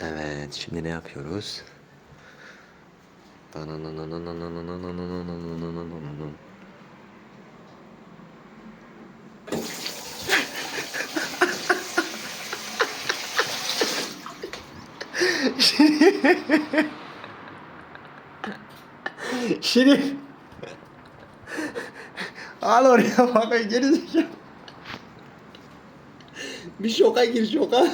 Evet, şimdi ne yapıyoruz? Şerif. Al oraya bak geri zekalı. Bir şoka gir şoka.